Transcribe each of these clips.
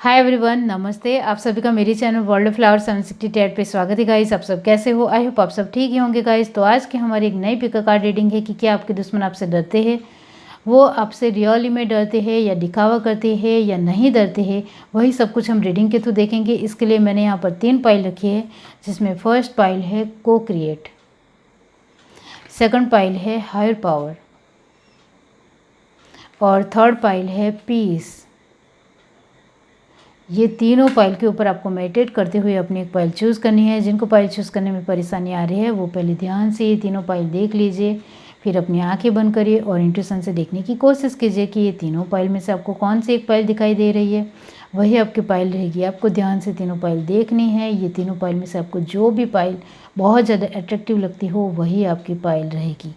Hi everyone, नमस्ते। आप सभी का मेरे चैनल वर्ल्ड ऑफ फ्लावर 768 पे स्वागत है गाइस। आप सब कैसे हो? आई होप आप सब ठीक ही होंगे गाइस। तो आज की हमारी एक नई पिक कार्ड रीडिंग है कि क्या आपके दुश्मन आपसे डरते हैं, वो आपसे रियली में डरते हैं या दिखावा करते हैं या नहीं डरते हैं, वही सब कुछ हम रीडिंग के थ्रू देखेंगे। इसके लिए मैंने यहाँ पर 3 पाइल रखी है, जिसमें फर्स्ट पाइल है को क्रिएट, सेकंड पाइल है हायर पावर और थर्ड पाइल है पीस। ये तीनों पाइल के ऊपर आपको मेडिटेट करते हुए अपनी एक पाइल चूज़ करनी है। जिनको पाइल चूज़ करने में परेशानी आ रही है वो पहले ध्यान से ये तीनों पाइल देख लीजिए, फिर अपनी आंखें बंद करिए और इंट्यूशन से देखने की कोशिश कीजिए कि ये तीनों पाइल में से आपको कौन सी एक पाइल दिखाई दे रही है, वही आपकी पाइल रहेगी। आपको ध्यान से तीनों पाइल देखनी है। ये तीनों पाइल में से आपको जो भी पाइल बहुत ज़्यादा अट्रैक्टिव लगती हो वही आपकी पाइल रहेगी।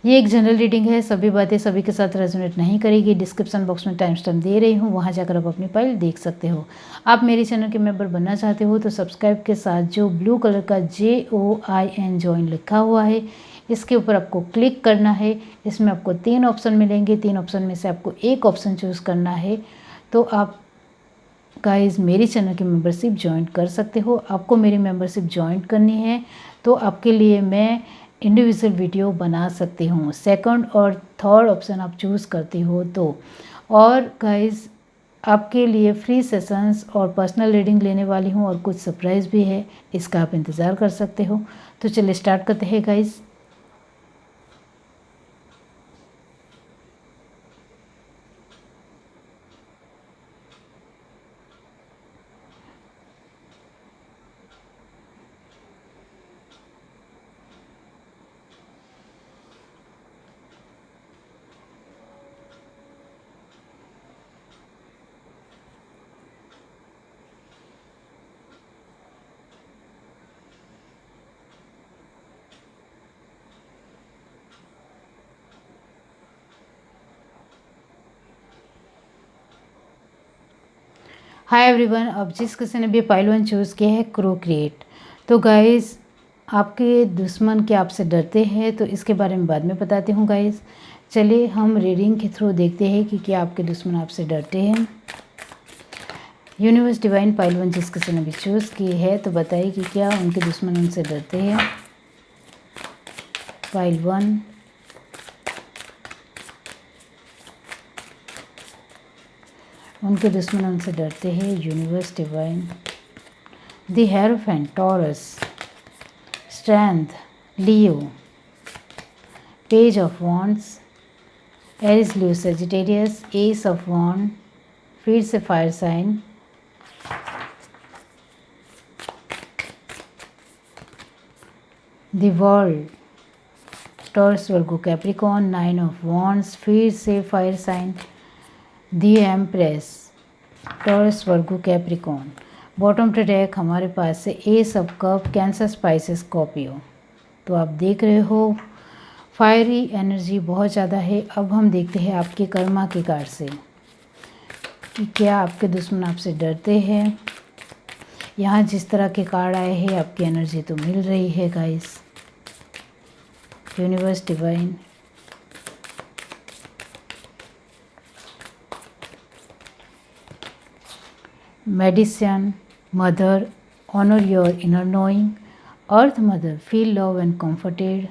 ये एक जनरल रीडिंग है, सभी बातें सभी के साथ रेजोनेट नहीं करेगी। डिस्क्रिप्शन बॉक्स में टाइम स्टैम्प दे रही हूँ, वहाँ जाकर आप अपनी फाइल देख सकते हो। आप मेरे चैनल के मेंबर बनना चाहते हो तो सब्सक्राइब के साथ जो ब्लू कलर का JOIN जॉइन लिखा हुआ है, इसके ऊपर आपको क्लिक करना है। इसमें आपको 3 ऑप्शन मिलेंगे, 3 ऑप्शन में से आपको एक ऑप्शन चूज़ करना है। तो आप गाइस मेरी चैनल की मेंबरशिप ज्वाइन कर सकते हो। आपको मेरी मेंबरशिप ज्वाइन करनी है तो आपके लिए मैं इंडिविजुअल वीडियो बना सकती हूँ। सेकंड और थर्ड ऑप्शन आप चूज़ करते हो तो। और गाइस आपके लिए फ्री सेशंस और पर्सनल रीडिंग लेने वाली हूँ और कुछ सरप्राइज़ भी है, इसका आप इंतज़ार कर सकते हो। तो चलिए स्टार्ट करते हैं गाइस। हाय एवरीवन, अब जिस किसी ने भी पाइल 1 चूज़ किया है क्रो क्रिएट, तो गाइस आपके दुश्मन क्या आपसे डरते हैं तो इसके बारे में बाद में बताती हूँ गाइस। चलिए हम रीडिंग के थ्रू देखते हैं कि क्या आपके दुश्मन आपसे डरते हैं। यूनिवर्स डिवाइन पाइल 1 जिस किसी ने भी चूज़ की है तो बताइए कि क्या उनके दुश्मन उनसे डरते हैं। पाइल 1, उनके दुश्मन उनसे डरते हैं। Universe divine, the hierophant Taurus, strength Leo, page of wands, Aries Leo Sagittarius, ace of wand, फिर से fire sign, the world, Taurus Virgo Capricorn, 9 of wands, फिर से fire sign, the empress, Taurus Virgo Capricorn. Bottom track हमारे पास से ace of cup, cancer Pisces Scorpio. तो आप देख रहे हो फायरी एनर्जी बहुत ज़्यादा है। अब हम देखते हैं आपके कर्मा के कार्ड से कि क्या आपके दुश्मन आपसे डरते हैं। यहाँ जिस तरह के कार्ड आए हैं आपकी एनर्जी तो मिल रही है guys. Universe divine, medicine, mother, honour your inner knowing, earth mother, feel love and comforted.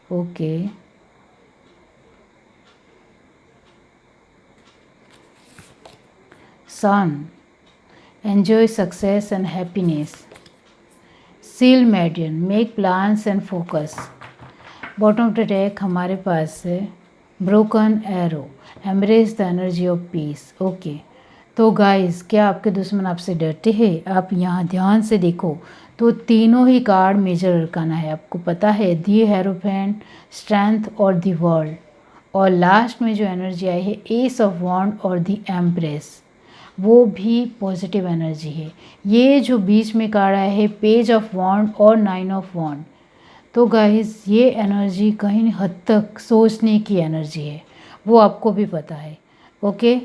Okay, sun, enjoy success and happiness, seal median, make plans and focus. Bottom track हमारे पास है broken arrow, embrace the energy of peace. Okay, तो guys क्या आपके दुश्मन आपसे डरते हैं? आप यहाँ ध्यान से देखो तो तीनों ही कार्ड मेजर अरकाना है। आपको पता है दी हेरोफेंट, स्ट्रेंथ और दी वर्ल्ड, और लास्ट में जो एनर्जी आई है एस ऑफ वॉन्ड और दी एम्प्रेस, वो भी पॉजिटिव एनर्जी है। ये जो बीच में कार्ड आया है पेज ऑफ वॉन्ड और 9 ऑफ वॉन्ड, तो गाइस ये एनर्जी कहीं हद तक सोचने की एनर्जी है, वो आपको भी पता है। ओके,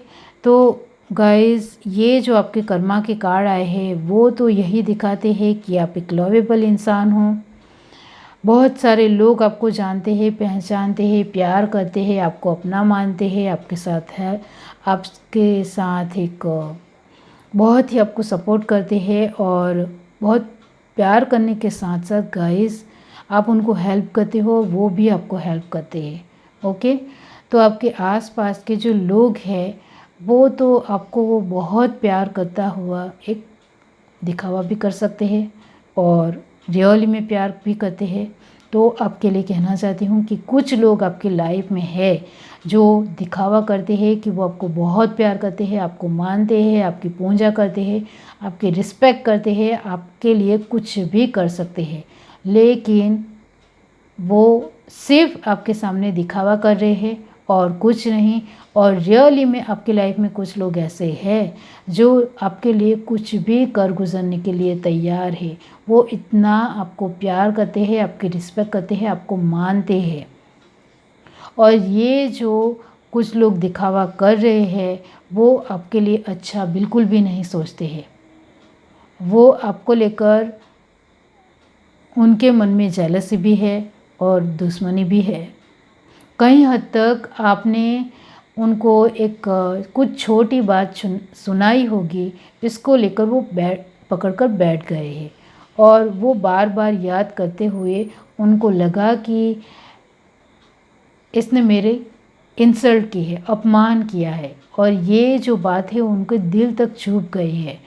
तो गाइस ये जो आपके कर्मा के कार्ड आए हैं वो तो यही दिखाते हैं कि आप एक लवेबल इंसान हो। बहुत सारे लोग आपको जानते हैं, पहचानते हैं, प्यार करते हैं, आपको अपना मानते हैं, आपके साथ है, आपके साथ एक बहुत ही आपको सपोर्ट करते हैं और बहुत प्यार करने के साथ साथ गाइस आप उनको हेल्प करते हो, वो भी आपको हेल्प करते हैं। ओके, तो आपके आसपास के जो लोग हैं वो तो आपको वो बहुत प्यार करता हुआ एक दिखावा भी कर सकते हैं और रियली में प्यार भी करते हैं। तो आपके लिए कहना चाहती हूँ कि कुछ लोग आपकी लाइफ में है जो दिखावा करते हैं कि वो आपको बहुत प्यार करते हैं, आपको मानते हैं, आपकी पूजा करते हैं, आपकी रिस्पेक्ट करते हैं, आपके लिए कुछ भी कर सकते हैं, लेकिन वो सिर्फ आपके सामने दिखावा कर रहे हैं और कुछ नहीं। और रियली में आपकी लाइफ में कुछ लोग ऐसे हैं जो आपके लिए कुछ भी कर गुजरने के लिए तैयार है। वो इतना आपको प्यार करते हैं, आपकी रिस्पेक्ट करते हैं, आपको मानते हैं। और ये जो कुछ लोग दिखावा कर रहे हैं वो आपके लिए अच्छा बिल्कुल भी नहीं सोचते हैं। वो आपको लेकर उनके मन में जेलसी भी है और दुश्मनी भी है। कई हद तक आपने उनको एक कुछ छोटी बात सुनाई होगी, इसको लेकर वो पकड़ कर बैठ गए हैं और वो बार बार याद करते हुए उनको लगा कि इसने मेरे इंसल्ट की है, अपमान किया है और ये जो बात है उनके दिल तक चुभ गई है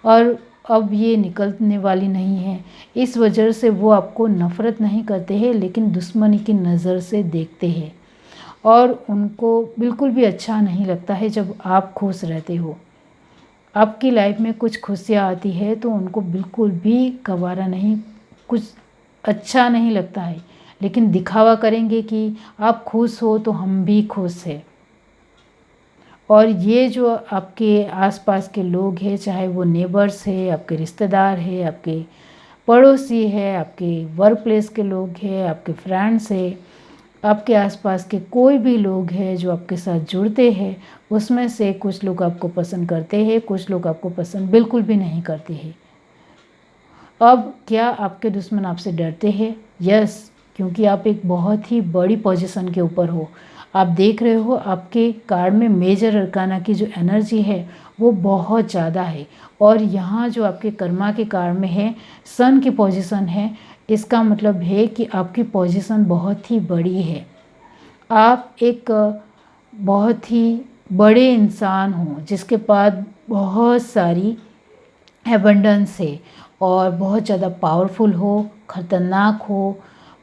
और अब ये निकलने वाली नहीं है। इस वजह से वो आपको नफ़रत नहीं करते हैं लेकिन दुश्मनी की नज़र से देखते हैं और उनको बिल्कुल भी अच्छा नहीं लगता है जब आप खुश रहते हो। आपकी लाइफ में कुछ खुशियाँ आती है तो उनको बिल्कुल भी गवारा नहीं, कुछ अच्छा नहीं लगता है, लेकिन दिखावा करेंगे कि आप खुश हो तो हम भी खुश हैं। और ये जो आपके आसपास के लोग हैं, चाहे वो नेबर्स है, आपके रिश्तेदार है, आपके पड़ोसी है, आपके वर्क प्लेस के लोग हैं, आपके फ्रेंड्स है, आपके आसपास के कोई भी लोग हैं जो आपके साथ जुड़ते हैं, उसमें से कुछ लोग आपको पसंद करते हैं, कुछ लोग आपको पसंद बिल्कुल भी नहीं करते हैं। अब क्या आपके दुश्मन आपसे डरते हैं? यस, क्योंकि आप एक बहुत ही बड़ी पोजीशन के ऊपर हो। आप देख रहे हो आपके कार्ड में मेजर अरकाना की जो एनर्जी है वो बहुत ज़्यादा है और यहाँ जो आपके कर्मा के कार्ड में है सन की पोजीशन है। इसका मतलब है कि आपकी पोजीशन बहुत ही बड़ी है। आप एक बहुत ही बड़े इंसान हो जिसके पास बहुत सारी एबंडेंस है और बहुत ज़्यादा पावरफुल हो, ख़तरनाक हो,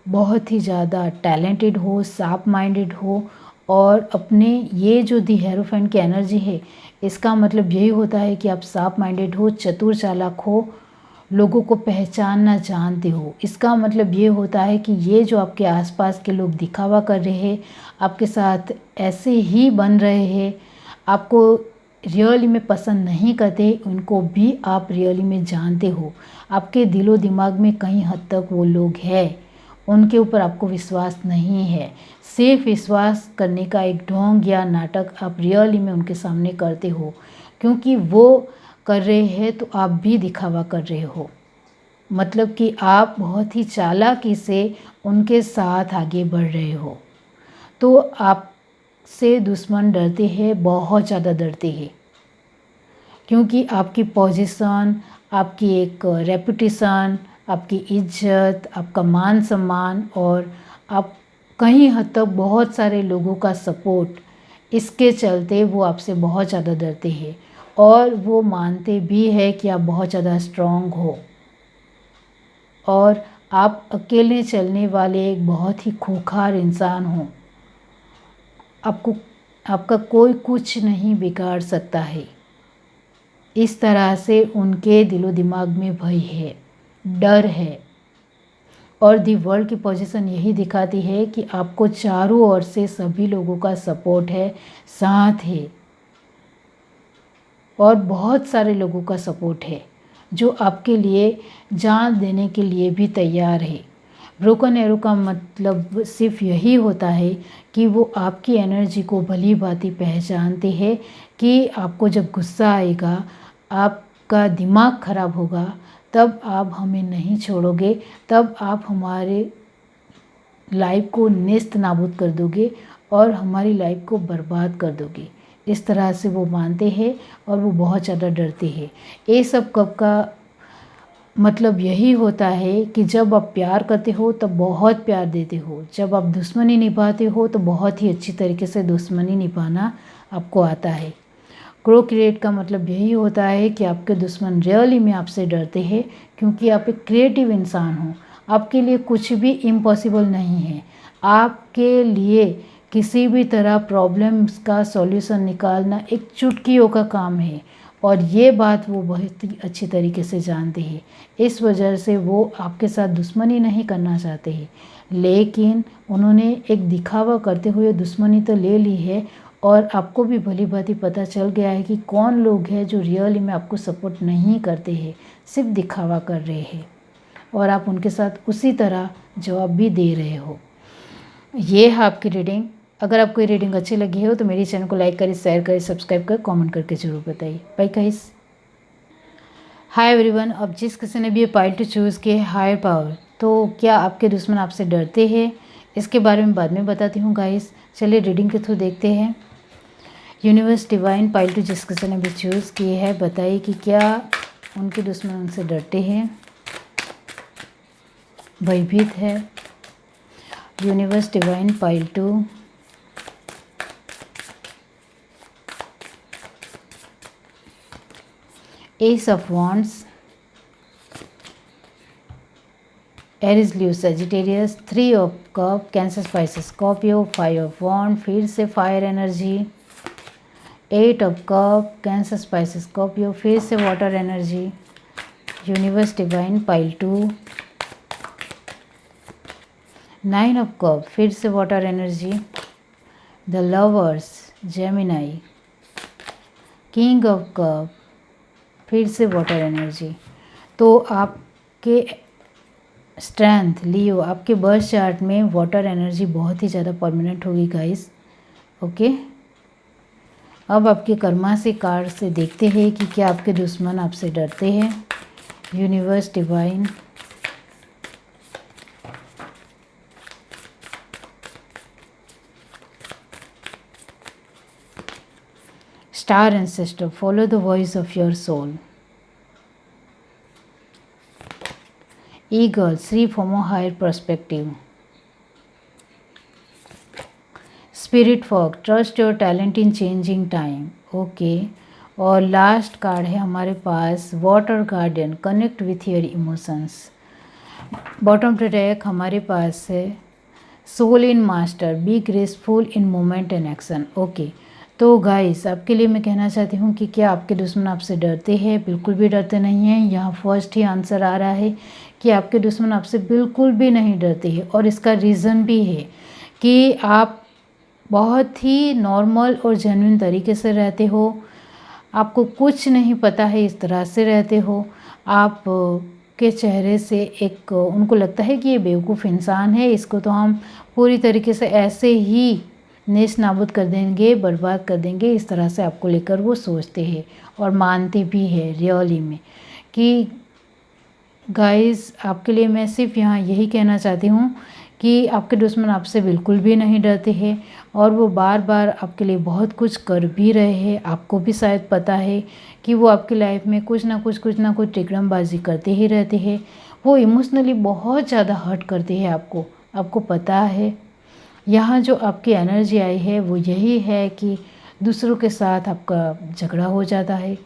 बहुत ही ज़्यादा टैलेंटेड हो, शार्प माइंडेड हो और अपने ये जो दी हेरोफेंट की एनर्जी है इसका मतलब यही होता है कि आप शार्प माइंडेड हो, चतुर चालाक हो, लोगों को पहचानना जानते हो। इसका मतलब ये होता है कि ये जो आपके आसपास के लोग दिखावा कर रहे हैं, आपके साथ ऐसे ही बन रहे हैं, आपको रियली में पसंद नहीं करते, उनको भी आप रियली में जानते हो। आपके दिलो दिमाग में कहीं हद तक वो लोग हैं, उनके ऊपर आपको विश्वास नहीं है। सिर्फ विश्वास करने का एक ढोंग या नाटक आप रियली में उनके सामने करते हो, क्योंकि वो कर रहे हैं तो आप भी दिखावा कर रहे हो। मतलब कि आप बहुत ही चालाकी से उनके साथ आगे बढ़ रहे हो। तो आपसे दुश्मन डरते हैं, बहुत ज़्यादा डरते हैं, क्योंकि आपकी पोजीशन, आपकी एक रेपुटेशन, आपकी इज्जत, आपका मान सम्मान और आप कहीं हद तक बहुत सारे लोगों का सपोर्ट, इसके चलते वो आपसे बहुत ज़्यादा डरते हैं और वो मानते भी है कि आप बहुत ज़्यादा स्ट्रॉन्ग हो और आप अकेले चलने वाले एक बहुत ही खूंखार इंसान हो। आपको आपका कोई कुछ नहीं बिगाड़ सकता है। इस तरह से उनके दिलो दिमाग में भय है, डर है और दी वर्ल्ड की पोजीशन यही दिखाती है कि आपको चारों ओर से सभी लोगों का सपोर्ट है, साथ है और बहुत सारे लोगों का सपोर्ट है जो आपके लिए जान देने के लिए भी तैयार है। ब्रोकन एरो का मतलब सिर्फ यही होता है कि वो आपकी एनर्जी को भली भांति पहचानते हैं कि आपको जब गुस्सा आएगा, आपका दिमाग ख़राब होगा, तब आप हमें नहीं छोड़ोगे, तब आप हमारे लाइफ को नेस्त नाबूद कर दोगे और हमारी लाइफ को बर्बाद कर दोगे। इस तरह से वो मानते हैं और वो बहुत ज़्यादा डरते हैं। एस ऑफ कप का मतलब यही होता है कि जब आप प्यार करते हो तब बहुत प्यार देते हो, जब आप दुश्मनी निभाते हो तो बहुत ही अच्छी तरीके से दुश्मनी निभाना आपको आता है। क्रोक्रिएट का मतलब यही होता है कि आपके दुश्मन रियली में आपसे डरते हैं, क्योंकि आप एक क्रिएटिव इंसान हो। आपके लिए कुछ भी इम्पॉसिबल नहीं है। आपके लिए किसी भी तरह प्रॉब्लम्स का सॉल्यूशन निकालना एक चुटकियों का काम है, और ये बात वो बहुत ही अच्छी तरीके से जानते हैं। इस वजह से वो आपके साथ दुश्मनी नहीं करना चाहते हैं, लेकिन उन्होंने एक दिखावा करते हुए दुश्मनी तो ले ली है, और आपको भी भली भांति पता चल गया है कि कौन लोग हैं जो रियली में आपको सपोर्ट नहीं करते हैं, सिर्फ दिखावा कर रहे हैं, और आप उनके साथ उसी तरह जवाब भी दे रहे हो। ये है आपकी रीडिंग। अगर आपको ये रीडिंग अच्छी लगी हो तो मेरे चैनल को लाइक करें, शेयर करें, सब्सक्राइब करें, कमेंट करके ज़रूर बताइए। Bye guys. Hi everyone. अब जिस किसी ने भी ये पाइल टू चूज़ किए हायर पावर, तो क्या आपके दुश्मन आपसे डरते हैं, इसके बारे में बाद में बताती हूँ गाइस। चलिए रीडिंग के थ्रू देखते हैं। यूनिवर्स डिवाइन पाइल टू जिस किसी ने भी चूज़ किए है, बताइए कि क्या उनके दुश्मन उनसे डरते हैं, भयभीत है। Universe divine pile two, ace of wands, Aries Leo Sagittarius, 3 of cup, cancer Pisces Scorpio, 5 of wand, फिर से fire energy, 8 of cup, cancer Pisces Scorpio, फिर से water energy. Universe divine pile two, 9 of cup, फिर से water energy. The lovers Gemini, king of cup, फिर से water energy. तो आपके स्ट्रेंथ लियो, आपके बर्थ चार्ट में वाटर एनर्जी बहुत ही ज़्यादा परमानेंट होगी गाइस। ओके, अब आपके कर्मा से कार्ड से देखते हैं कि क्या आपके दुश्मन आपसे डरते हैं। Universe divine, star ancestor, follow the voice of your soul. Eagle, see from a higher perspective. Spirit fog, trust your talent in changing time. Okay, और लास्ट कार्ड है हमारे पास water garden, connect with your emotions. Bottom to deck हमारे पास है soul in master, be graceful in moment and action. Okay, तो guys आपके लिए मैं कहना चाहती हूँ कि क्या आपके दुश्मन आपसे डरते हैं? बिल्कुल भी डरते नहीं हैं। यहाँ फर्स्ट ही आंसर आ रहा है कि आपके दुश्मन आपसे बिल्कुल भी नहीं डरते हैं, और इसका रीज़न भी है कि आप बहुत ही नॉर्मल और जेन्युइन तरीके से रहते हो। आपको कुछ नहीं पता है, इस तरह से रहते हो। आप के चेहरे से एक उनको लगता है कि ये बेवकूफ़ इंसान है, इसको तो हम पूरी तरीके से ऐसे ही नेस्त नाबूद कर देंगे, बर्बाद कर देंगे, इस तरह से आपको लेकर वो सोचते हैं और मानते भी हैं रियली में। कि गाइस आपके लिए मैं सिर्फ यहाँ यही कहना चाहती हूँ कि आपके दुश्मन आपसे बिल्कुल भी नहीं डरते हैं, और वो बार बार आपके लिए बहुत कुछ कर भी रहे हैं। आपको भी शायद पता है कि वो आपकी लाइफ में कुछ ना कुछ टिकड़मबाजी करते ही रहते हैं। वो इमोशनली बहुत ज़्यादा हर्ट करते हैं आपको पता है। यहाँ जो आपकी एनर्जी आई है वो यही है कि दूसरों के साथ आपका झगड़ा हो जाता है,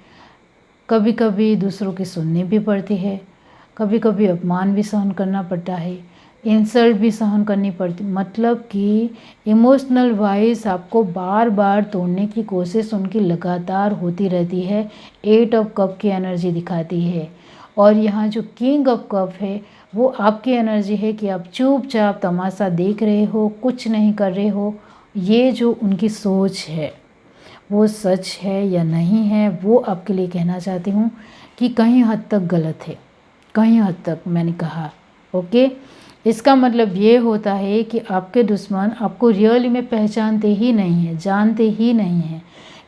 कभी कभी दूसरों की सुननी भी पड़ती है, कभी कभी अपमान भी सहन करना पड़ता है, इंसल्ट भी सहन करनी पड़ती, मतलब कि इमोशनल वाइज आपको बार बार तोड़ने की कोशिश उनकी लगातार होती रहती है। 8 ऑफ कप की एनर्जी दिखाती है, और यहाँ जो किंग ऑफ कप है वो आपकी एनर्जी है कि आप चुपचाप तमाशा देख रहे हो, कुछ नहीं कर रहे हो। ये जो उनकी सोच है वो सच है या नहीं है, वो आपके लिए कहना चाहती हूँ कि कहीं हद तक गलत है, कहीं हद तक मैंने कहा। ओके, इसका मतलब ये होता है कि आपके दुश्मन आपको रियली में पहचानते ही नहीं है, जानते ही नहीं हैं,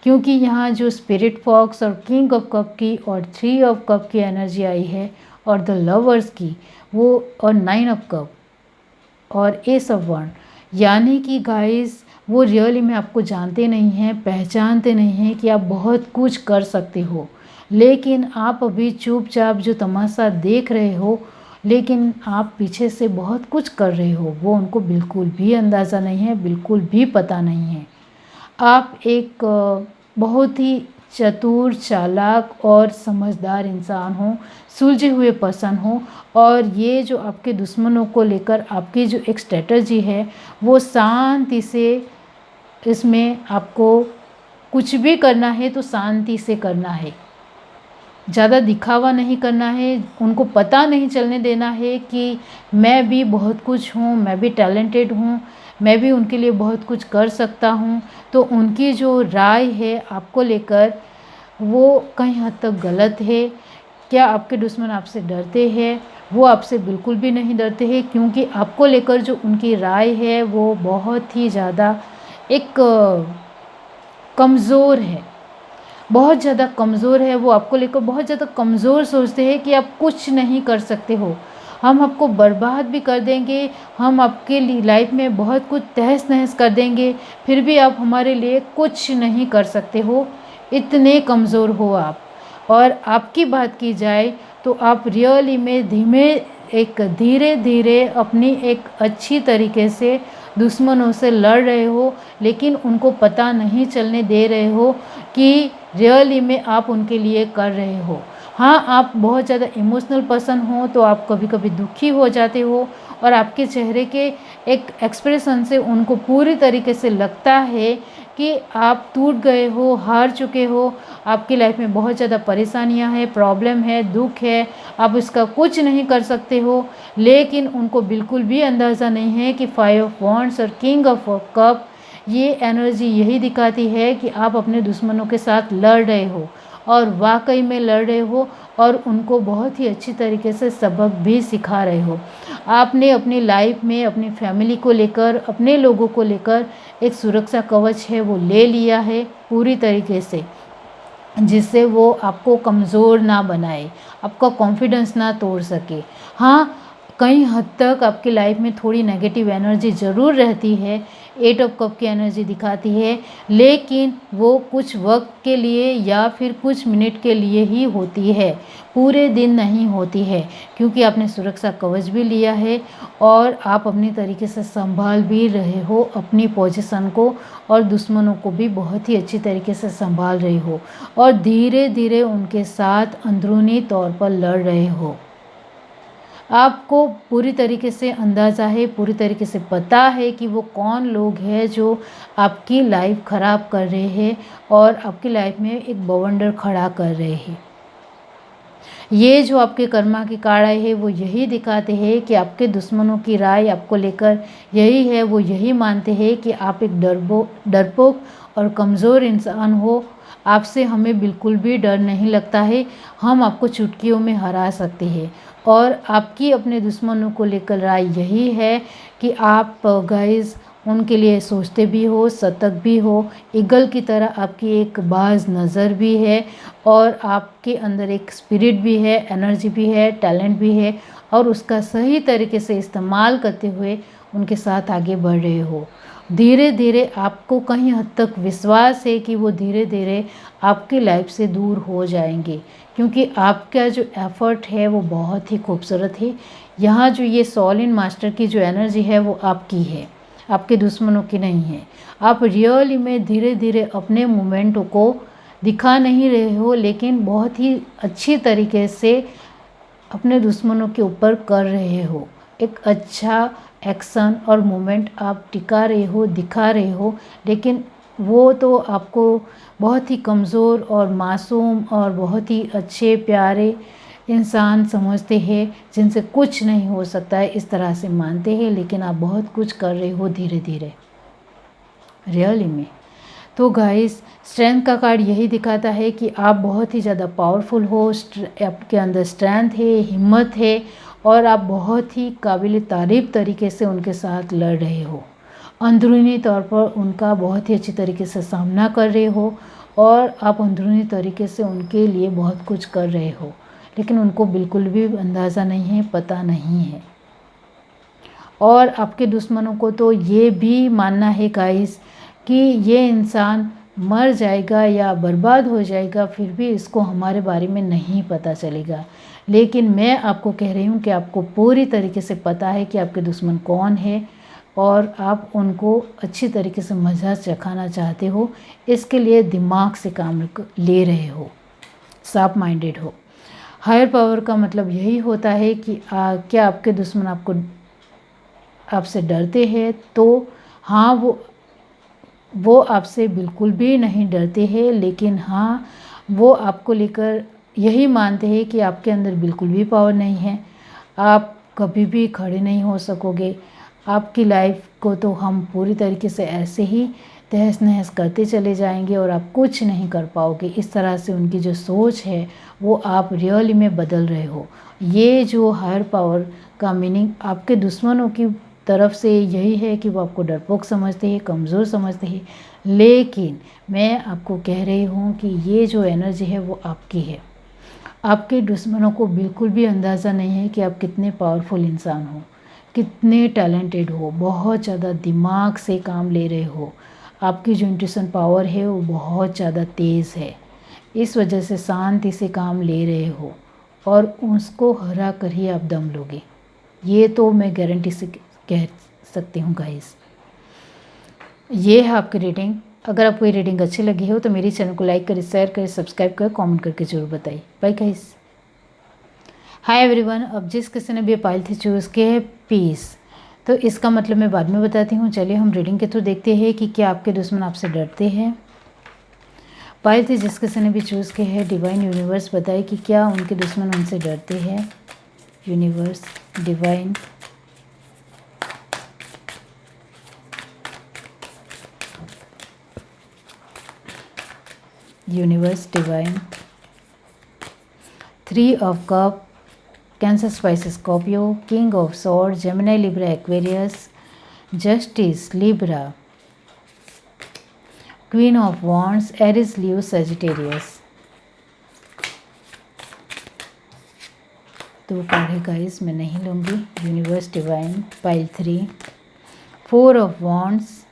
क्योंकि यहाँ जो स्पिरिट फॉक्स और किंग ऑफ कप की और 3 ऑफ कप की एनर्जी आई है, और द लवर्स की वो, और 9 ऑफ कप और एस ऑफ वॉन्ड, यानी कि गाइस वो रियली में आपको जानते नहीं हैं, पहचानते नहीं हैं कि आप बहुत कुछ कर सकते हो, लेकिन आप अभी चुपचाप जो तमाशा देख रहे हो, लेकिन आप पीछे से बहुत कुछ कर रहे हो, वो उनको बिल्कुल भी अंदाज़ा नहीं है, बिल्कुल भी पता नहीं है। आप एक बहुत ही चतुर, चालाक और समझदार इंसान हो, सुलझे हुए पर्सन हो, और ये जो आपके दुश्मनों को लेकर आपकी जो एक स्ट्रैटेजी है, वो शांति से, इसमें आपको कुछ भी करना है तो शांति से करना है, ज़्यादा दिखावा नहीं करना है। उनको पता नहीं चलने देना है कि मैं भी बहुत कुछ हूँ, मैं भी टैलेंटेड हूँ, मैं भी उनके लिए बहुत कुछ कर सकता हूँ। तो उनकी जो राय है आपको लेकर, वो कहीं हद तक गलत है। क्या आपके दुश्मन आपसे डरते हैं? वो आपसे बिल्कुल भी नहीं डरते हैं, क्योंकि आपको लेकर जो उनकी राय है वो बहुत ही ज़्यादा एक कमज़ोर है, बहुत ज़्यादा कमज़ोर है। वो आपको लेकर बहुत ज़्यादा कमज़ोर सोचते हैं कि आप कुछ नहीं कर सकते हो, हम आपको बर्बाद भी कर देंगे, हम आपके लिए लाइफ में बहुत कुछ तहस नहस कर देंगे, फिर भी आप हमारे लिए कुछ नहीं कर सकते हो, इतने कमज़ोर हो आप। और आपकी बात की जाए तो आप रियली में धीरे धीरे अपनी एक अच्छी तरीके से दुश्मनों से लड़ रहे हो, लेकिन उनको पता नहीं चलने दे रहे हो कि रियली में आप उनके लिए कर रहे हो। हाँ, आप बहुत ज़्यादा इमोशनल पर्सन हो तो आप कभी कभी दुखी हो जाते हो, और आपके चेहरे के एक एक्सप्रेशन से उनको पूरी तरीके से लगता है कि आप टूट गए हो, हार चुके हो, आपकी लाइफ में बहुत ज़्यादा परेशानियां हैं, प्रॉब्लम है, दुख है, आप इसका कुछ नहीं कर सकते हो। लेकिन उनको बिल्कुल भी अंदाज़ा नहीं है कि 5 ऑफ वॉन्ड्स और किंग ऑफ कप, ये एनर्जी यही दिखाती है कि आप अपने दुश्मनों के साथ लड़ रहे हो, और वाकई में लड़ रहे हो, और उनको बहुत ही अच्छी तरीके से सबक भी सिखा रहे हो। आपने अपनी लाइफ में अपनी फैमिली को लेकर, अपने लोगों को लेकर एक सुरक्षा कवच है वो ले लिया है पूरी तरीके से, जिससे वो आपको कमज़ोर ना बनाए, आपका कॉन्फिडेंस ना तोड़ सके। हाँ, कई हद तक आपकी लाइफ में थोड़ी नेगेटिव एनर्जी ज़रूर रहती है, 8 ऑफ कप की एनर्जी दिखाती है, लेकिन वो कुछ वक्त के लिए या फिर कुछ मिनट के लिए ही होती है, पूरे दिन नहीं होती है, क्योंकि आपने सुरक्षा कवच भी लिया है, और आप अपनी तरीके से संभाल भी रहे हो अपनी पोजीशन को, और दुश्मनों को भी बहुत ही अच्छी तरीके से संभाल रहे हो, और धीरे धीरे उनके साथ अंदरूनी तौर पर लड़ रहे हो। आपको पूरी तरीके से अंदाज़ा है, पूरी तरीके से पता है कि वो कौन लोग हैं जो आपकी लाइफ ख़राब कर रहे हैं, और आपकी लाइफ में एक बवंडर खड़ा कर रहे हैं। ये जो आपके कर्मा की कार्ड आए हैं वो यही दिखाते हैं कि आपके दुश्मनों की राय आपको लेकर यही है, वो यही मानते हैं कि आप एक डरपोक और कमज़ोर इंसान हो, आपसे हमें बिल्कुल भी डर नहीं लगता है, हम आपको चुटकियों में हरा सकते हैं। और आपकी अपने दुश्मनों को लेकर राय यही है कि आप गाइस उनके लिए सोचते भी हो, सतर्क भी हो, ईगल की तरह आपकी एक बाज़ नज़र भी है, और आपके अंदर एक स्पिरिट भी है, एनर्जी भी है, टैलेंट भी है, और उसका सही तरीके से इस्तेमाल करते हुए उनके साथ आगे बढ़ रहे हो। धीरे धीरे आपको कहीं हद तक विश्वास है कि वो धीरे धीरे आपकी लाइफ से दूर हो जाएंगे, क्योंकि आपका जो एफर्ट है वो बहुत ही खूबसूरत है। यहाँ जो ये सोल इन मास्टर की जो एनर्जी है वो आपकी है, आपके दुश्मनों की नहीं है। आप रियली में धीरे धीरे अपने मोमेंटों को दिखा नहीं रहे हो, लेकिन बहुत ही अच्छी तरीके से अपने दुश्मनों के ऊपर कर रहे हो। एक अच्छा एक्शन और मोमेंट आप टिका रहे हो, दिखा रहे हो, लेकिन वो तो आपको बहुत ही कमज़ोर और मासूम और बहुत ही अच्छे प्यारे इंसान समझते हैं, जिनसे कुछ नहीं हो सकता है, इस तरह से मानते हैं, लेकिन आप बहुत कुछ कर रहे हो धीरे धीरे रियली में। तो गाइस, स्ट्रेंथ का कार्ड यही दिखाता है कि आप बहुत ही ज़्यादा पावरफुल हो, आपके अंदर स्ट्रेंथ है, हिम्मत है, और आप बहुत ही काबिल तारीफ़ तरीके से उनके साथ लड़ रहे हो। अंदरूनी तौर पर उनका बहुत ही अच्छी तरीके से सामना कर रहे हो, और आप अंदरूनी तरीके से उनके लिए बहुत कुछ कर रहे हो, लेकिन उनको बिल्कुल भी अंदाज़ा नहीं है, पता नहीं है। और आपके दुश्मनों को तो ये भी मानना है गाइस कि ये इंसान मर जाएगा या बर्बाद हो जाएगा, फिर भी इसको हमारे बारे में नहीं पता चलेगा। लेकिन मैं आपको कह रही हूँ कि आपको पूरी तरीके से पता है कि आपके दुश्मन कौन है और आप उनको अच्छी तरीके से मज़ा चखाना चाहते हो। इसके लिए दिमाग से काम ले रहे हो, शार्प माइंडेड हो। हायर पावर का मतलब यही होता है कि क्या आपके दुश्मन आपसे डरते हैं? तो हाँ, वो आपसे बिल्कुल भी नहीं डरते हैं, लेकिन हाँ, वो आपको लेकर यही मानते हैं कि आपके अंदर बिल्कुल भी पावर नहीं है, आप कभी भी खड़े नहीं हो सकोगे, आपकी लाइफ को तो हम पूरी तरीके से ऐसे ही तहस नहस करते चले जाएंगे और आप कुछ नहीं कर पाओगे। इस तरह से उनकी जो सोच है वो आप रियली में बदल रहे हो। ये जो हायर पावर का मीनिंग आपके दुश्मनों की तरफ से यही है कि वो आपको डरपोक समझते हैं, कमज़ोर समझते हैं, लेकिन मैं आपको कह रही हूँ कि ये जो एनर्जी है वो आपकी है। आपके दुश्मनों को बिल्कुल भी अंदाज़ा नहीं है कि आप कितने पावरफुल इंसान हो, कितने टैलेंटेड हो, बहुत ज़्यादा दिमाग से काम ले रहे हो। आपकी जो इंट्यूशन पावर है वो बहुत ज़्यादा तेज़ है, इस वजह से शांति से काम ले रहे हो और उसको हरा कर ही आप दम लोगे। ये तो मैं गारंटी से कह सकती हूँ गाइस। ये है आपकी रीडिंग। अगर आपको ये रीडिंग अच्छी लगी हो तो मेरी चैनल को लाइक करें, शेयर करें, सब्सक्राइब करें, कमेंट करके जरूर बताइए। Bye guys. Hi everyone. अब जिस किसी ने भी पाइल थी चूज़ किया है पीस, तो इसका मतलब मैं बाद में बताती हूँ। चलिए हम रीडिंग के थ्रू देखते हैं कि क्या आपके दुश्मन आपसे डरते हैं। पाइल थी जिस किसी ने भी चूज़ किया है, डिवाइन यूनिवर्स बताए कि क्या उनके दुश्मन उनसे डरते हैं। Universe, divine, universe, divine, 3 of cup, cancer, Pisces, Scorpio, king of sword, Gemini, Libra, Aquarius, justice, Libra, queen of wands, Aries, Leo, Sagittarius. तो कार्ड है गाइस, मैं नहीं लूँगी। Universe, divine, pile 3, 4 of wands,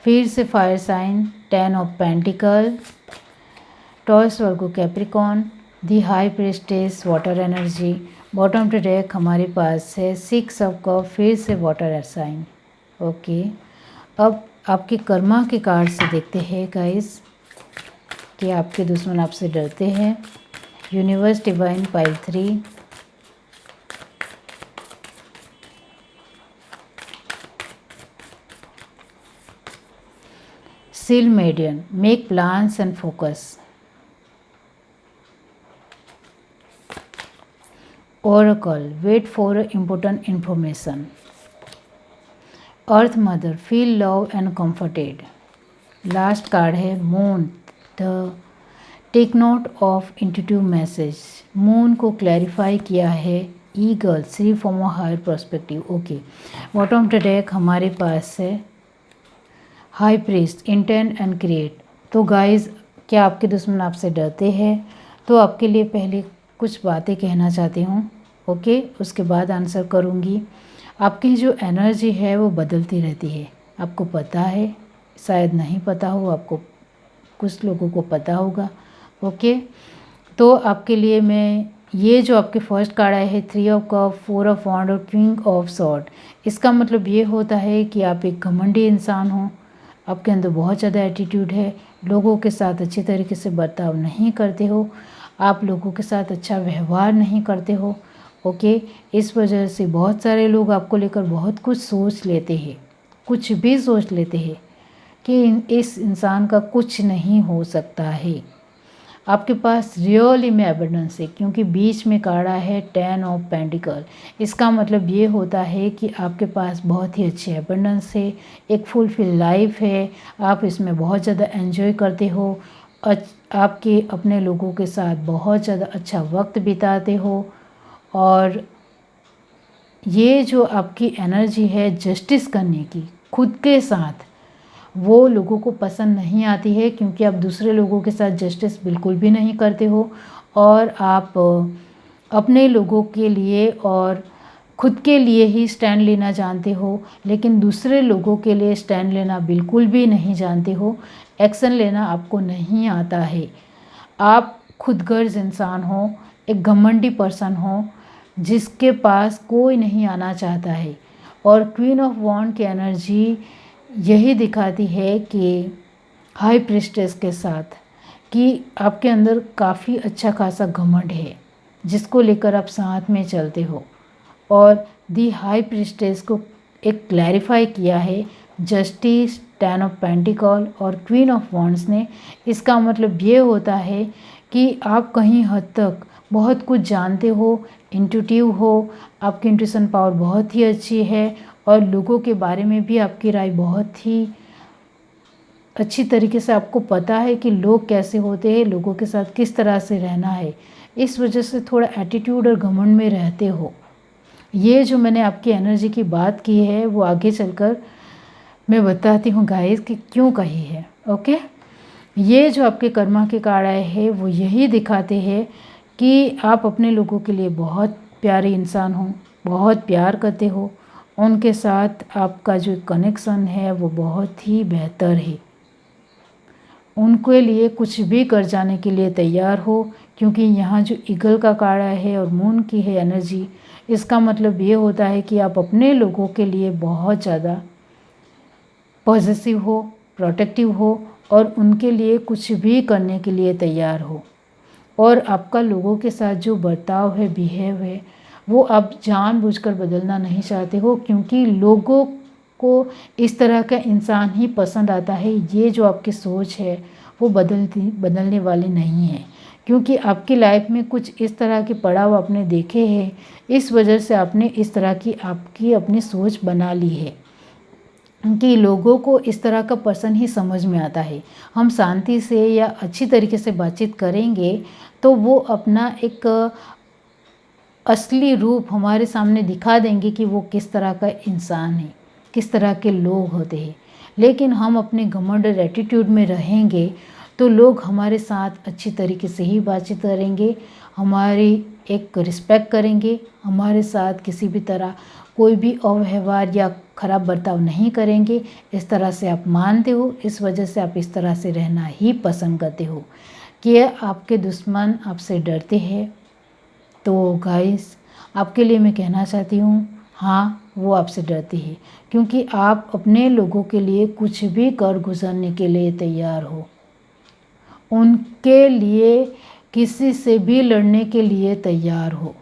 फिर से fire sign, 10 of pentacle, Taurus, Virgo, Capricorn, the high priestess, water energy. Bottom to deck हमारे पास है 6 ऑफ कप, फिर से वाटर साइन। ओके, अब आपके कर्मा के कार्ड से देखते हैं गाइस कि आपके दुश्मन आपसे डरते हैं। Universe, divine, pile 3, seal median, make plans and focus, Oracle, wait for important information. Earth Mother, feel love and comforted. Last card है moon, the take note of intuitive message. Moon को clarify किया है eagle, see from a higher perspective. Okay, bottom to deck हमारे पास है high priest, intent and create. तो guys, क्या आपके दुश्मन आपसे डरते हैं? तो आपके लिए पहले कुछ बातें कहना चाहती हूँ, ओके, उसके बाद आंसर करूँगी। आपकी जो एनर्जी है वो बदलती रहती है, आपको पता है, शायद नहीं पता हो आपको, कुछ लोगों को पता होगा। ओके, तो आपके लिए मैं ये जो आपके फर्स्ट कार्ड आए हैं 3 ऑफ कप, 4 ऑफ वॉन्ड और किंग ऑफ सॉर्ड, इसका मतलब ये होता है कि आप एक घमंडी इंसान हो, आपके अंदर बहुत ज़्यादा एटीट्यूड है, लोगों के साथ अच्छी तरीके से बर्ताव नहीं करते हो, आप लोगों के साथ अच्छा व्यवहार नहीं करते हो। ओके, इस वजह से बहुत सारे लोग आपको लेकर बहुत कुछ सोच लेते हैं, कुछ भी सोच लेते हैं कि इस इंसान का कुछ नहीं हो सकता है। आपके पास रियली में एबंडेंस है, क्योंकि बीच में कार्ड है 10 ऑफ पेंटिकल। इसका मतलब ये होता है कि आपके पास बहुत ही अच्छी एबंडेंस है, एक फुलफिल लाइफ है, आप इसमें बहुत ज़्यादा एंजॉय करते हो, आपके अपने लोगों के साथ बहुत ज़्यादा अच्छा वक्त बिताते हो। और ये जो आपकी एनर्जी है जस्टिस करने की खुद के साथ, वो लोगों को पसंद नहीं आती है, क्योंकि आप दूसरे लोगों के साथ जस्टिस बिल्कुल भी नहीं करते हो और आप अपने लोगों के लिए और खुद के लिए ही स्टैंड लेना जानते हो, लेकिन दूसरे लोगों के लिए स्टैंड लेना बिल्कुल भी नहीं जानते हो। एक्शन लेना आपको नहीं आता है। आप खुदगर्ज इंसान हो, एक घमंडी पर्सन हो, जिसके पास कोई नहीं आना चाहता है। और क्वीन ऑफ वॉन्ड की एनर्जी यही दिखाती है कि हाई प्रीस्टेस के साथ कि आपके अंदर काफ़ी अच्छा खासा घमंड है, जिसको लेकर आप साथ में चलते हो। और दी हाई प्रीस्टेस को एक क्लैरिफाई किया है जस्टिस, 10 ऑफ पेंटिकल और क्वीन ऑफ वॉन्ड्स ने। इसका मतलब ये होता है कि आप कहीं हद तक बहुत कुछ जानते हो, इंट्यूटिव हो, आपकी इंट्यूशन पावर बहुत ही अच्छी है और लोगों के बारे में भी आपकी राय बहुत ही अच्छी तरीके से आपको पता है कि लोग कैसे होते हैं, लोगों के साथ किस तरह से रहना है। इस वजह से थोड़ा एटीट्यूड और घमंड में रहते हो। ये जो मैंने आपकी एनर्जी की बात की है वो आगे चलकर मैं बताती हूँ गाइस कि क्यों कही है। ओके, ये जो आपके कर्मा के कार्ड आए हैं वो यही दिखाते हैं कि आप अपने लोगों के लिए बहुत प्यारे इंसान हो, बहुत प्यार करते हो, उनके साथ आपका जो कनेक्शन है वो बहुत ही बेहतर है। उनके लिए कुछ भी कर जाने के लिए तैयार हो, क्योंकि यहाँ जो ईगल का कार्ड आया है और मून की है एनर्जी, इसका मतलब ये होता है कि आप अपने लोगों के लिए बहुत ज़्यादा पॉजिटिव हो, प्रोटेक्टिव हो और उनके लिए कुछ भी करने के लिए तैयार हो। और आपका लोगों के साथ जो बर्ताव है, बिहेव है, वो आप जानबूझकर बदलना नहीं चाहते हो, क्योंकि लोगों को इस तरह का इंसान ही पसंद आता है। ये जो आपकी सोच है वो बदलने वाली नहीं है, क्योंकि आपकी लाइफ में कुछ इस तरह के पड़ाव आपने देखे हैं, इस वजह से आपने इस तरह की आपकी अपनी सोच बना ली है कि लोगों को इस तरह का पर्सन ही समझ में आता है। हम शांति से या अच्छी तरीके से बातचीत करेंगे तो वो अपना एक असली रूप हमारे सामने दिखा देंगे कि वो किस तरह का इंसान है, किस तरह के लोग होते हैं। लेकिन हम अपने घमंड और एटीट्यूड में रहेंगे तो लोग हमारे साथ अच्छी तरीके से ही बातचीत करेंगे, हमारी एक रिस्पेक्ट करेंगे, हमारे साथ किसी भी तरह कोई भी अव्यवहार या खराब बर्ताव नहीं करेंगे। इस तरह से आप मानते हो, इस वजह से आप इस तरह से रहना ही पसंद करते हो कि आपके दुश्मन आपसे डरते हैं। तो गाइस, आपके लिए मैं कहना चाहती हूँ, हाँ, वो आपसे डरती है, क्योंकि आप अपने लोगों के लिए कुछ भी कर गुजरने के लिए तैयार हो, उनके लिए किसी से भी लड़ने के लिए तैयार हो।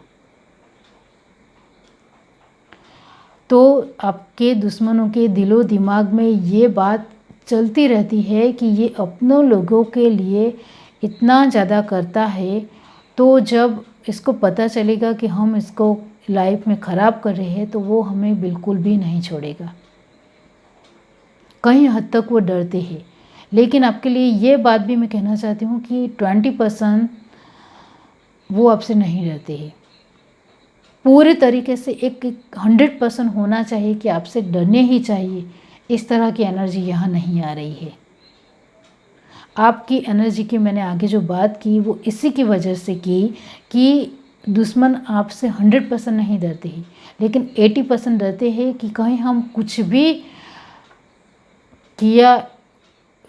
तो आपके दुश्मनों के दिलो दिमाग में ये बात चलती रहती है कि ये अपनों लोगों के लिए इतना ज़्यादा करता है, तो जब इसको पता चलेगा कि हम इसको लाइफ में ख़राब कर रहे हैं तो वो हमें बिल्कुल भी नहीं छोड़ेगा। कहीं हद तक वो डरते हैं। लेकिन आपके लिए ये बात भी मैं कहना चाहती हूँ कि 20% वो आपसे नहीं डरते हैं। पूरे तरीके से एक 100% होना चाहिए कि आपसे डरने ही चाहिए। इस तरह की एनर्जी यहाँ नहीं आ रही है। आपकी एनर्जी की मैंने आगे जो बात की वो इसी की वजह से की कि दुश्मन आपसे 100% नहीं डरते हैं, लेकिन 80% डरते हैं कि कहीं हम कुछ भी किया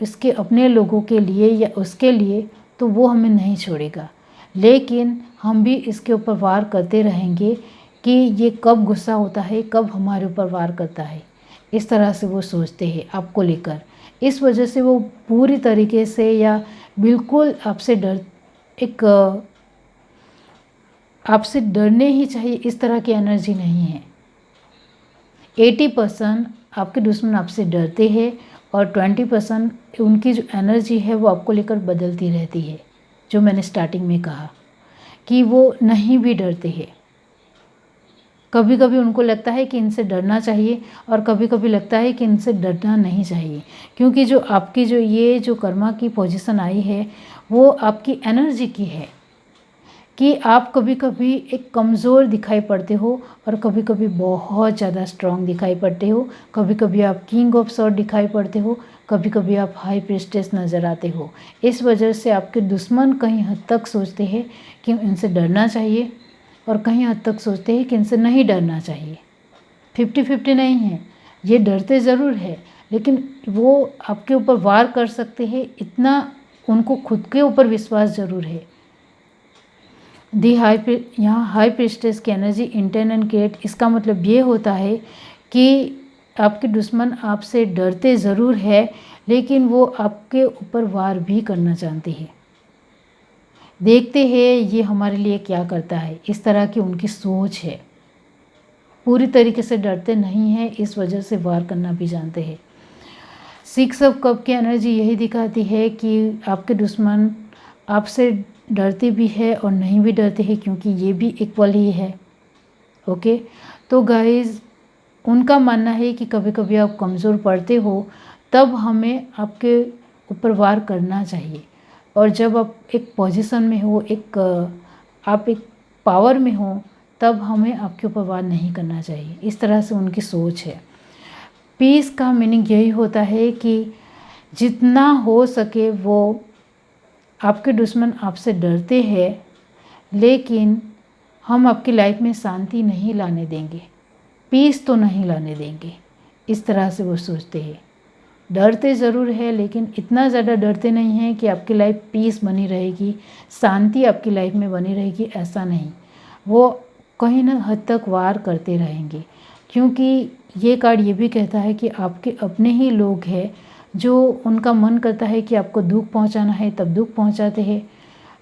इसके अपने लोगों के लिए या उसके लिए तो वो हमें नहीं छोड़ेगा। लेकिन हम भी इसके ऊपर वार करते रहेंगे कि ये कब गुस्सा होता है, कब हमारे ऊपर वार करता है। इस तरह से वो सोचते हैं आपको लेकर। इस वजह से वो पूरी तरीके से या बिल्कुल आपसे डरने ही चाहिए, इस तरह की एनर्जी नहीं है। 80% आपके दुश्मन आपसे डरते हैं और 20% उनकी जो एनर्जी है वो आपको लेकर बदलती रहती है। जो मैंने स्टार्टिंग में कहा कि वो नहीं भी डरते हैं। कभी कभी उनको लगता है कि इनसे डरना चाहिए और कभी कभी लगता है कि इनसे डरना नहीं चाहिए, क्योंकि जो आपकी जो ये जो कर्मा की पोजीशन आई है वो आपकी एनर्जी की है कि आप कभी कभी एक कमज़ोर दिखाई पड़ते हो और कभी कभी बहुत ज़्यादा स्ट्रांग दिखाई पड़ते हो। कभी कभी आप किंग ऑफ सॉर्ड दिखाई पड़ते हो, कभी कभी आप हाई प्रीस्टेस नज़र आते हो। इस वजह से आपके दुश्मन कहीं हद तक सोचते हैं कि इनसे डरना चाहिए, और कहीं हद तक सोचते हैं कि इनसे नहीं डरना चाहिए। 50-50 नहीं है, ये डरते ज़रूर है लेकिन वो आपके ऊपर वार कर सकते हैं, इतना उनको खुद के ऊपर विश्वास ज़रूर है। यहाँ हाई प्रीस्टेस की एनर्जी इंटेंट एंड क्रिएट, इसका मतलब ये होता है कि आपके दुश्मन आपसे डरते ज़रूर है लेकिन वो आपके ऊपर वार भी करना चाहते हैं। देखते हैं ये हमारे लिए क्या करता है, इस तरह की उनकी सोच है। पूरी तरीके से डरते नहीं हैं, इस वजह से वार करना भी जानते हैं। 6 ऑफ कप की एनर्जी यही दिखाती है कि आपके दुश्मन आपसे डरते भी है और नहीं भी डरते हैं, क्योंकि ये भी इक्वल ही है। ओके, तो गाइज उनका मानना है कि कभी कभी आप कमज़ोर पड़ते हो तब हमें आपके ऊपर वार करना चाहिए, और जब आप एक पोजीशन में हो, आप एक पावर में हो, तब हमें आपके ऊपर वार नहीं करना चाहिए। इस तरह से उनकी सोच है। पीस का मीनिंग यही होता है कि जितना हो सके वो आपके दुश्मन आपसे डरते हैं लेकिन हम आपकी लाइफ में शांति नहीं लाने देंगे, पीस तो नहीं लाने देंगे। इस तरह से वो सोचते हैं। डरते ज़रूर है लेकिन इतना ज़्यादा डरते नहीं हैं कि आपकी लाइफ पीस बनी रहेगी, शांति आपकी लाइफ में बनी रहेगी, ऐसा नहीं। वो कहीं ना हद तक वार करते रहेंगे, क्योंकि ये कार्ड ये भी कहता है कि आपके अपने ही लोग हैं जो उनका मन करता है कि आपको दुख पहुंचाना है तब दुख पहुंचाते हैं,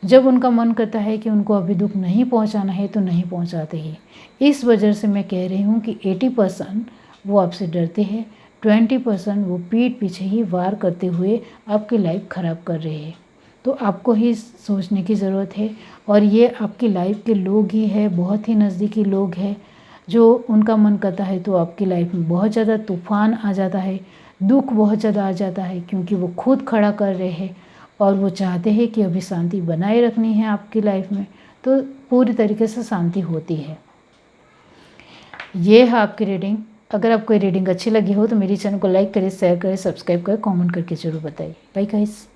जब उनका मन करता है कि उनको अभी दुख नहीं पहुंचाना है तो नहीं पहुंचाते हैं। इस वजह से मैं कह रही हूँ कि 80% वो आपसे डरते हैं, 20% वो पीठ पीछे ही वार करते हुए आपकी लाइफ ख़राब कर रहे हैं। तो आपको ही सोचने की ज़रूरत है, और ये आपकी लाइफ के लोग ही है, बहुत ही नज़दीकी लोग हैं, जो उनका मन करता है तो आपकी लाइफ में बहुत ज़्यादा तूफ़ान आ जाता है, दुख बहुत ज़्यादा आ जाता है, क्योंकि वो खुद खड़ा कर रहे हैं और वो चाहते हैं कि अभी शांति बनाए रखनी है आपकी लाइफ में, तो पूरी तरीके से शांति होती है। ये है आपकी रीडिंग। अगर आपको ये रीडिंग अच्छी लगी हो तो मेरी चैनल को लाइक करें, शेयर करें, सब्सक्राइब करें, कमेंट करके ज़रूर बताइए। Bye guys.